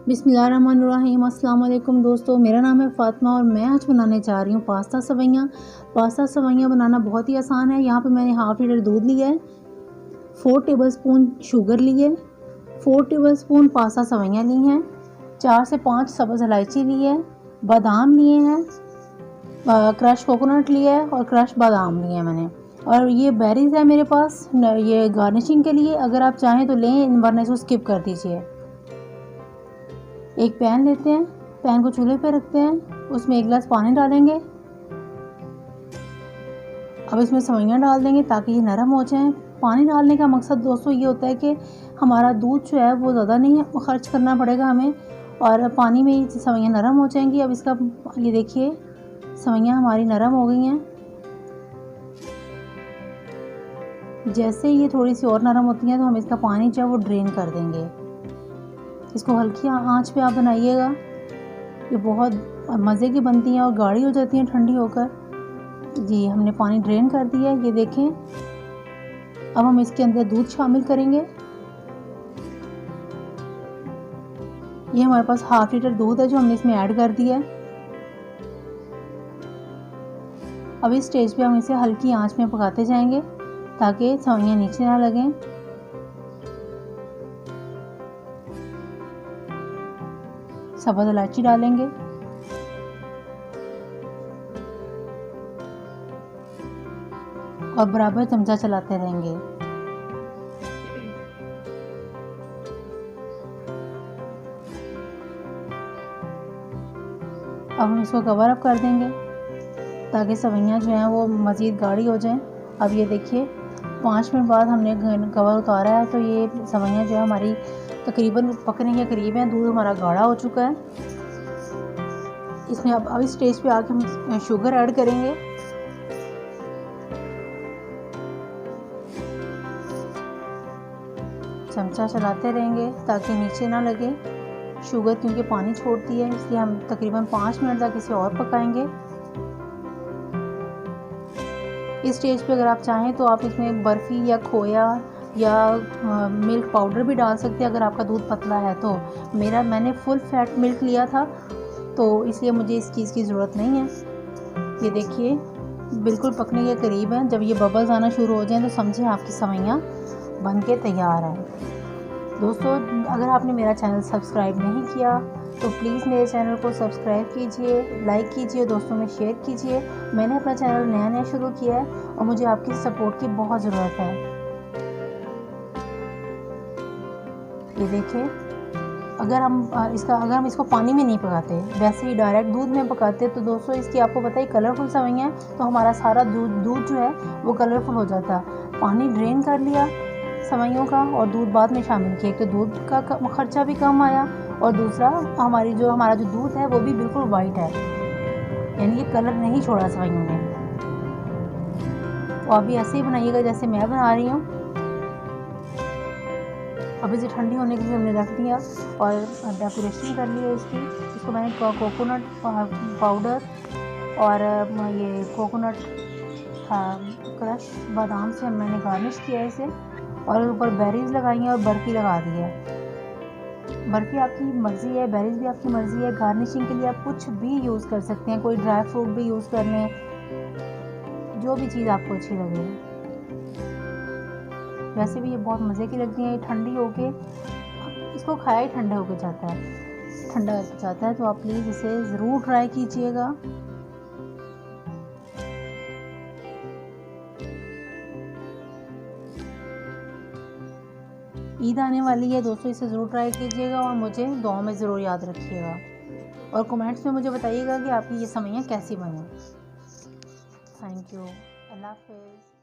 बिस्मिल्लाहिर्रहमानिर्रहीम। अस्सलाम वालेकुम दोस्तों, मेरा नाम है फ़ातिमा और मैं आज बनाने जा रही हूँ पास्ता सवैयाँ। पास्ता सवैयाँ बनाना बहुत ही आसान है। यहाँ पे मैंने हाफ़ लीटर दूध लिया है, 4 टेबलस्पून शुगर ली है, 4 टेबलस्पून पास्ता सवैयाँ ली हैं, 4 से 5 सब्ज़ इलायची ली है, बादाम लिए हैं, क्रश कोकोनट लिया है और क्रश बादाम लिए हैं मैंने। और ये बेरीज़ है मेरे पास, ये गार्निशिंग के लिए। अगर आप चाहें तो लें, वरना इसको स्किप कर दीजिए। एक पैन लेते हैं, पैन को चूल्हे पे रखते हैं, उसमें 1 गिलास पानी डालेंगे। अब इसमें सवैयाँ डाल देंगे ताकि ये नरम हो जाएं। पानी डालने का मकसद दोस्तों ये होता है कि हमारा दूध जो है वो ज़्यादा नहीं खर्च करना पड़ेगा हमें, और पानी में ही सवैयाँ नरम हो जाएंगी। अब इसका ये देखिए, सवैयाँ हमारी नरम हो गई हैं। जैसे ये थोड़ी सी और नरम होती हैं तो हम इसका पानी जो है वो ड्रेन कर देंगे। इसको हल्की आंच पे आप बनाइएगा। ये बहुत मज़े की बनती हैं और गाढ़ी हो जाती हैं ठंडी होकर। जी, हमने पानी ड्रेन कर दिया है, ये देखें। अब हम इसके अंदर दूध शामिल करेंगे। ये हमारे पास हाफ़ लीटर दूध है जो हमने इसमें ऐड कर दिया है। अब इस स्टेज पे हम इसे हल्की आंच में पकाते जाएंगे ताकि सवैयाँ नीचे ना लगें। सब्ज़ इलायची डालेंगे, और बराबर चमचा चलाते रहेंगे। अब हम इसको कवर अप कर देंगे ताकि सवैयाँ जो हैं वो मज़ीद गाढ़ी हो जाएं। अब ये देखिए, 5 मिनट बाद हमने कवर उतारा है तो ये सवैयाँ जो है हमारी तकरीबन पकने के करीब हैं। दूध हमारा गाढ़ा हो चुका है। इसमें अब इस स्टेज पे आके हम शुगर ऐड करेंगे। चमचा चलाते रहेंगे ताकि नीचे ना लगे शुगर, क्योंकि पानी छोड़ती है, इसलिए हम तकरीबन 5 मिनट तक इसे और पकाएंगे। इस स्टेज पे अगर आप चाहें तो आप इसमें बर्फ़ी या खोया या मिल्क पाउडर भी डाल सकते हैं अगर आपका दूध पतला है तो। मैंने फुल फैट मिल्क लिया था तो इसलिए मुझे इस चीज़ की ज़रूरत नहीं है। ये देखिए, बिल्कुल पकने के करीब है। जब ये बबल्स आना शुरू हो जाएं तो समझें आपकी सवैयाँ बन के तैयार हैं। दोस्तों, अगर आपने मेरा चैनल सब्सक्राइब नहीं किया तो प्लीज़ मेरे चैनल को सब्सक्राइब कीजिए, लाइक कीजिए, दोस्तों में शेयर कीजिए। मैंने अपना चैनल नया शुरू किया है और मुझे आपकी सपोर्ट की बहुत ज़रूरत है। ये देखिए, अगर हम इसको पानी में नहीं पकाते, वैसे ही डायरेक्ट दूध में पकाते तो दोस्तों इसकी आपको पता ही कलरफुल सवैयाँ हैं तो हमारा सारा दूध जो है वो कलरफुल हो जाता। पानी ड्रेन कर लिया सवैयों का और दूध बाद में शामिल किया, तो दूध का खर्चा भी कम आया, और दूसरा हमारा जो दूध है वो भी बिल्कुल वाइट है, यानी ये कलर नहीं छोड़ा सवैयों ने। तो आप भी ऐसे ही बनाइएगा जैसे मैं बना रही हूँ। अब इसे ठंडी होने के लिए हमने रख दिया और डेकोरेशन कर ली है इसको मैंने कोकोनट पाउडर और ये कोकोनट क्रश बादाम से मैंने गार्निश किया है इसे, और ऊपर बेरीज़ लगाई हैं और बर्फ़ी लगा दी है। बर्फ़ी आपकी मर्ज़ी है, बेरीज़ भी आपकी मर्ज़ी है। गार्निशिंग के लिए आप कुछ भी यूज़ कर सकते हैं, कोई ड्राई फ्रूट भी यूज़ कर लें, जो भी चीज़ आपको अच्छी लगे। वैसे भी ये बहुत मज़े की लगती हैं। ये ठंडी होके, इसको खाया ही ठंडा होके जाता है, तो आप प्लीज़ इसे ज़रूर ट्राई कीजिएगा। ईद आने वाली है दोस्तों, इसे ज़रूर ट्राई कीजिएगा और मुझे दुआ में ज़रूर याद रखिएगा, और कमेंट्स में मुझे बताइएगा कि आपकी ये सवैयाँ कैसी बनी। Thank you. अल्लाह हाफ़िज़।